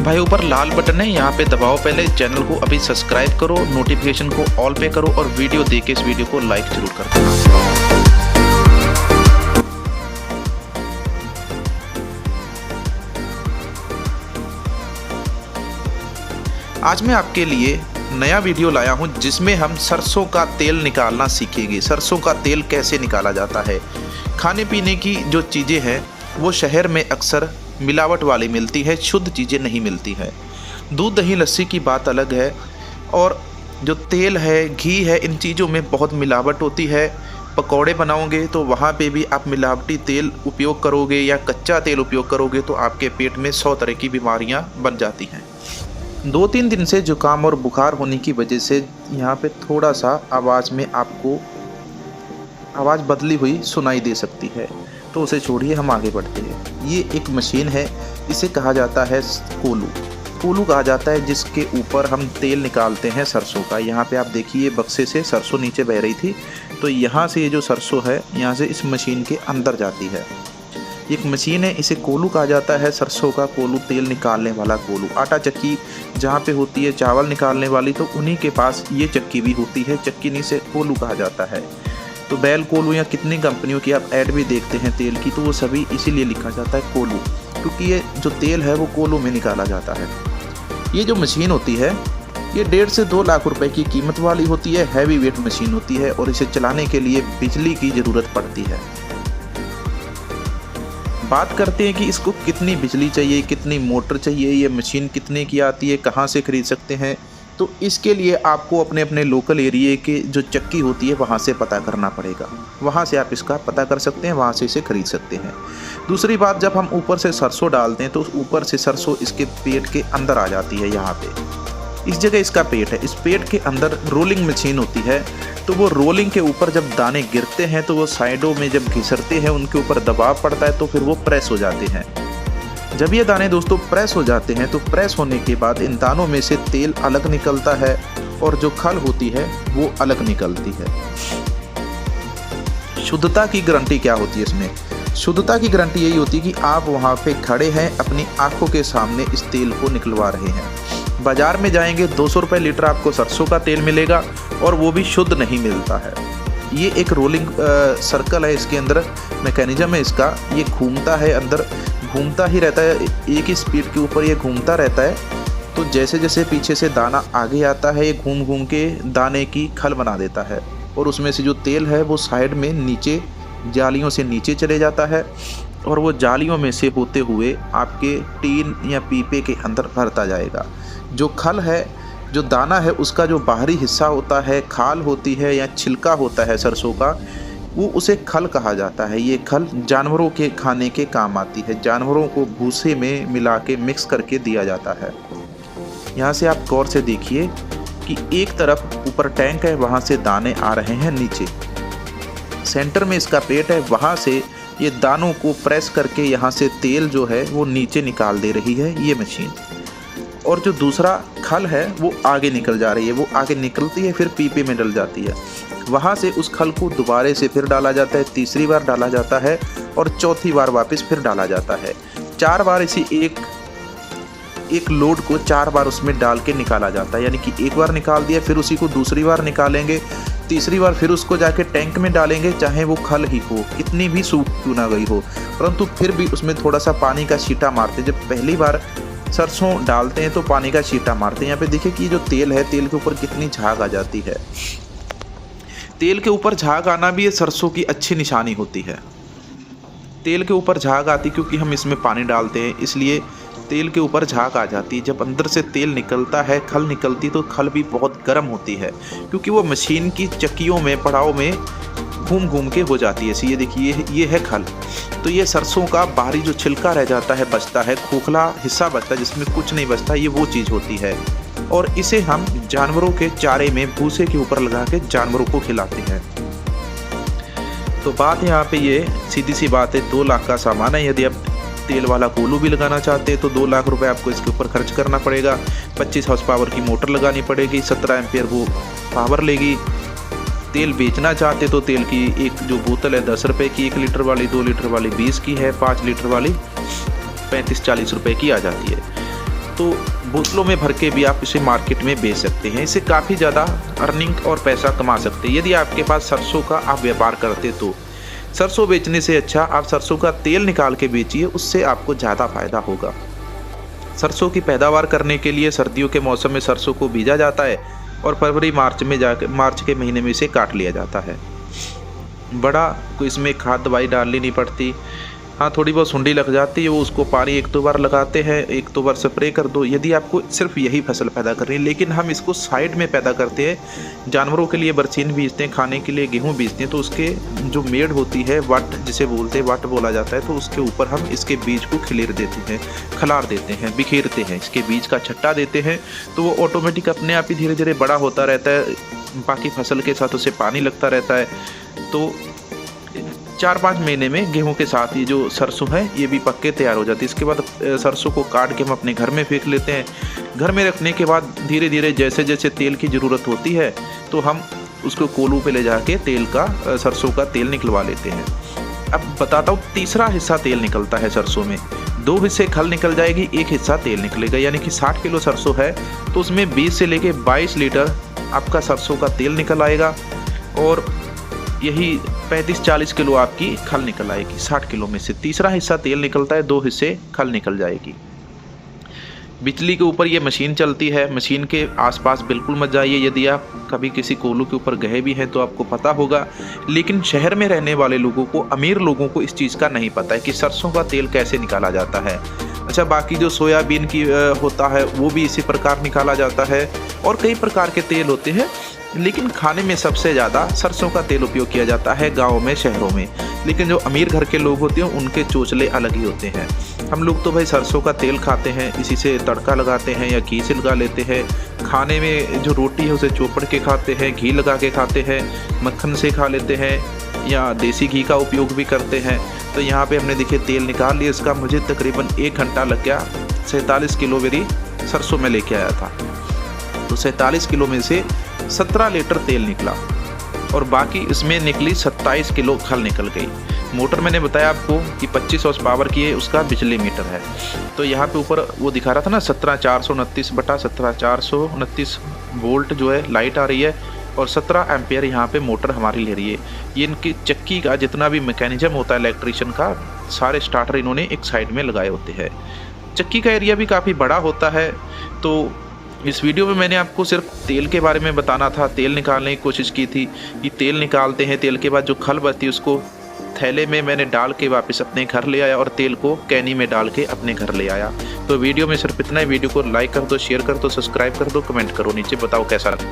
भाई ऊपर लाल बटन है, यहाँ पे दबाओ। पहले चैनल को अभी सब्सक्राइब करो, नोटिफिकेशन को ऑल पे करो और वीडियो देख के इस वीडियो को लाइक जरूर कर देना। आज मैं आपके लिए नया वीडियो लाया हूं जिसमें हम सरसों का तेल निकालना सीखेंगे। सरसों का तेल कैसे निकाला जाता है। खाने पीने की जो चीज़ें हैं वो शहर में अक्सर मिलावट वाली मिलती है, शुद्ध चीज़ें नहीं मिलती हैं। दूध दही लस्सी की बात अलग है, और जो तेल है, घी है, इन चीज़ों में बहुत मिलावट होती है। पकौड़े बनाओगे तो वहाँ पे भी आप मिलावटी तेल उपयोग करोगे या कच्चा तेल उपयोग करोगे तो आपके पेट में 100 तरह की बीमारियाँ बन जाती हैं। 2-3 दिन से जुकाम और बुखार होने की वजह से यहाँ पे थोड़ा सा आवाज़ में आपको आवाज़ बदली हुई सुनाई दे सकती है, तो उसे छोड़िए, हम आगे बढ़ते हैं। ये एक मशीन है, इसे कहा जाता है कोलू। कोलू कहा जाता है जिसके ऊपर हम तेल निकालते हैं सरसों का। यहाँ पे आप देखिए बक्से से सरसों नीचे बह रही थी, तो यहाँ से ये जो सरसों है यहाँ से इस मशीन के अंदर जाती है। एक मशीन है, इसे कोलू कहा जाता है। सरसों का कोलू, तेल निकालने वाला कोलू। आटा चक्की जहाँ पे होती है चावल निकालने वाली, तो उन्हीं के पास ये चक्की भी होती है। चक्की नहीं से कोलू कहा जाता है। तो बैल कोलू या कितनी कंपनियों की आप ऐड भी देखते हैं तेल की, तो वो सभी इसीलिए लिखा जाता है कोलू, क्योंकि ये जो तेल है वो कोलू में निकाला जाता है। ये जो मशीन होती है ये 1.5 से 2 लाख रुपए की कीमत वाली होती है। हैवी वेट मशीन होती है और इसे चलाने के लिए बिजली की ज़रूरत पड़ती है। बात करते हैं कि इसको कितनी बिजली चाहिए, कितनी मोटर चाहिए, ये मशीन कितने की आती है, कहाँ से ख़रीद सकते हैं। तो इसके लिए आपको अपने अपने लोकल एरिए के जो चक्की होती है वहाँ से पता करना पड़ेगा। वहाँ से आप इसका पता कर सकते हैं, वहाँ से इसे ख़रीद सकते हैं। दूसरी बात, जब हम ऊपर से सरसों डालते हैं तो ऊपर से सरसों इसके पेट के अंदर आ जाती है। यहाँ पे इस जगह इसका पेट है, इस पेट के अंदर रोलिंग मशीन होती है। तो वो रोलिंग के ऊपर जब दाने गिरते हैं तो वो साइडों में जब घिसरते हैं, उनके ऊपर दबाव पड़ता है तो फिर वो प्रेस हो जाते हैं। जब ये दाने दोस्तों प्रेस हो जाते हैं तो प्रेस होने के बाद इन दानों में से तेल अलग निकलता है और जो खल होती है वो अलग निकलती है। शुद्धता की गारंटी क्या होती है इसमें? शुद्धता की गारंटी यही होती है कि आप वहाँ पे खड़े हैं, अपनी आंखों के सामने इस तेल को निकलवा रहे हैं। बाज़ार में जाएंगे 200 रुपये लीटर आपको सरसों का तेल मिलेगा और वो भी शुद्ध नहीं मिलता है। ये एक रोलिंग सर्कल है, इसके अंदर मैकेनिज्म है इसका। ये घूमता है, अंदर घूमता ही रहता है, एक ही स्पीड के ऊपर ये घूमता रहता है। तो जैसे जैसे पीछे से दाना आगे आता है, ये घूम घूम के दाने की खल बना देता है और उसमें से जो तेल है वो साइड में नीचे जालियों से नीचे चले जाता है और वो जालियों में से होते हुए आपके टीन या पीपे के अंदर भरता जाएगा। जो खल है, जो दाना है, उसका जो बाहरी हिस्सा होता है, खाल होती है या छिलका होता है सरसों का, वो उसे खल कहा जाता है। ये खल जानवरों के खाने के काम आती है। जानवरों को भूसे में मिला के मिक्स करके दिया जाता है। यहाँ से आप गौर से देखिए कि एक तरफ ऊपर टैंक है, वहाँ से दाने आ रहे हैं नीचे। सेंटर में इसका पेट है, वहाँ से ये दानों को प्रेस करके यहाँ से तेल जो है वो नीचे निकाल दे रही है ये मशीन। और जो दूसरा खल है वो आगे निकल जा रही है, वो आगे निकलती है, फिर पीपे में डल जाती है। वहाँ से उस खल को दोबारे से फिर डाला जाता है, तीसरी बार डाला जाता है और चौथी बार वापस फिर डाला जाता है। 4 बार इसी एक लोड को 4 बार उसमें डाल के निकाला जाता है। यानी कि एक बार निकाल दिया, फिर उसी को दूसरी बार निकालेंगे, तीसरी बार फिर उसको जाके टैंक में डालेंगे, चाहे वो खल ही हो, कितनी भी सूख क्यों ना गई हो, परंतु फिर भी उसमें थोड़ा सा पानी का छींटा मारते। जब पहली बार सरसों डालते हैं तो पानी का छींटा मारते हैं। यहाँ पे देखिए कि जो तेल है, तेल के ऊपर कितनी झाग आ जाती है। तेल के ऊपर झाग आना भी ये सरसों की अच्छी निशानी होती है। तेल के ऊपर झाग आती क्योंकि हम इसमें पानी डालते हैं, इसलिए तेल के ऊपर झाग आ जाती है। जब अंदर से तेल निकलता है, खल निकलती, तो खल भी बहुत गर्म होती है क्योंकि वो मशीन की चक्कियों में, पड़ाव में घूम घूम के हो जाती है। ये देखिए, ये है खल। तो ये सरसों का बाहरी जो छिलका रह जाता है, बचता है, खोखला हिस्सा बचता है जिसमें कुछ नहीं बचता, ये वो चीज़ होती है। और इसे हम जानवरों के चारे में भूसे के ऊपर लगा के जानवरों को खिलाते हैं। तो बात यहाँ पे ये सीधी सी बात है, 2 लाख का सामान है। यदि आप तेल वाला कोलू भी लगाना चाहते हैं तो 2 लाख रुपए आपको इसके ऊपर खर्च करना पड़ेगा। 25 हॉर्स पावर की मोटर लगानी पड़ेगी, 17 एम्पियर वो पावर लेगी। तेल बेचना चाहते तो तेल की एक जो बोतल है 10 रुपये की, 1 लीटर वाली, 2 लीटर वाली 20 की है, 5 लीटर वाली 35-40 रुपये की आ जाती है। तो बोतलों में भर के भी आप इसे मार्केट में बेच सकते हैं। इससे काफ़ी ज़्यादा अर्निंग और पैसा कमा सकते हैं। यदि आपके पास सरसों का आप व्यापार करते तो सरसों बेचने से अच्छा आप सरसों का तेल निकाल के बेचिए, उससे आपको ज़्यादा फायदा होगा। सरसों की पैदावार करने के लिए सर्दियों के मौसम में सरसों को बीजा जाता है और फरवरी मार्च के महीने में इसे काट लिया जाता है। बड़ा कोई इसमें खाद दवाई डालनी नहीं पड़ती। हाँ, थोड़ी बहुत सुंडी लग जाती है, वो उसको पानी 1-2 बार लगाते हैं, 1-2 बार स्प्रे कर दो, यदि आपको सिर्फ यही फसल पैदा करनी है। लेकिन हम इसको साइड में पैदा करते हैं, जानवरों के लिए बरसीन बीजते हैं, खाने के लिए गेहूं बीजते हैं, तो उसके जो मेड़ होती है, वट जिसे बोलते हैं, वट बोला जाता है, तो उसके ऊपर हम इसके बीज को खिलेर देते हैं, खलार देते हैं, बिखेरते हैं, इसके बीज का छट्टा देते हैं, तो वो ऑटोमेटिक अपने आप ही धीरे धीरे बड़ा होता रहता है। बाकी फसल के साथ उसे पानी लगता रहता है। तो 4-5 महीने में गेहूं के साथ ये जो सरसों है ये भी पक के तैयार हो जाती है। इसके बाद सरसों को काट के हम अपने घर में फेंक लेते हैं। घर में रखने के बाद धीरे धीरे जैसे जैसे तेल की ज़रूरत होती है तो हम उसको कोलू पे ले जाके सरसों का तेल निकलवा लेते हैं। अब बताता हूँ, तीसरा हिस्सा तेल निकलता है सरसों में। 2 हिस्से खल निकल जाएगी, 1 हिस्सा तेल निकलेगा। यानी कि 60 किलो सरसों है तो उसमें 20 से लेके 22 लीटर आपका सरसों का तेल निकल आएगा और यही 35-40 किलो आपकी खल निकल आएगी। 60 किलो में से तीसरा हिस्सा तेल निकलता है, 2 हिस्से खल निकल जाएगी। बिजली के ऊपर ये मशीन चलती है। मशीन के आसपास बिल्कुल मत जाइए। यदि आप कभी किसी कोलू के ऊपर गए भी हैं तो आपको पता होगा, लेकिन शहर में रहने वाले लोगों को, अमीर लोगों को इस चीज़ का नहीं पता है कि सरसों का तेल कैसे निकाला जाता है। अच्छा, बाकी जो सोयाबीन की होता है वो भी इसी प्रकार निकाला जाता है और कई प्रकार के तेल होते हैं, लेकिन खाने में सबसे ज़्यादा सरसों का तेल उपयोग किया जाता है गाँव में, शहरों में। लेकिन जो अमीर घर के लोग होते हैं उनके चोचले अलग ही होते हैं। हम लोग तो भाई सरसों का तेल खाते हैं, इसी से तड़का लगाते हैं या घी से लगा लेते हैं। खाने में जो रोटी है उसे चोपड़ के खाते हैं, घी लगा के खाते हैं, मक्खन से खा लेते हैं या देसी घी का उपयोग भी करते हैं। तो यहाँ पे हमने देखिए तेल निकाल लिया। इसका मुझे तकरीबन 1 घंटा लग गया। 47 किलो मेरी सरसों में लेके आया था, तो 47 किलो में से 17 लीटर तेल निकला और बाकी इसमें निकली 27 किलो खल निकल गई। मोटर मैंने बताया आपको कि 25 हॉर्स पावर की है, उसका बिजली मीटर है। तो यहाँ पे ऊपर वो दिखा रहा था ना 17,429/17,429 वोल्ट जो है लाइट आ रही है और 17 एम्पियर यहाँ पे मोटर हमारी ले रही है। ये इनकी चक्की का जितना भी मैकेनिज्म होता है इलेक्ट्रिशियन का, सारे स्टार्टर इन्होंने एक साइड में लगाए होते हैं। चक्की का एरिया भी काफ़ी बड़ा होता है। तो इस वीडियो में मैंने आपको सिर्फ तेल के बारे में बताना था, तेल निकालने की कोशिश की थी कि तेल निकालते हैं। तेल के बाद जो खल बचती है उसको थैले में मैंने डाल के वापस अपने घर ले आया और तेल को कैनी में डाल के अपने घर ले आया। तो वीडियो में सिर्फ इतना ही। वीडियो को लाइक कर दो, शेयर कर दो, सब्सक्राइब कर दो, कमेंट करो नीचे, बताओ कैसा लगा।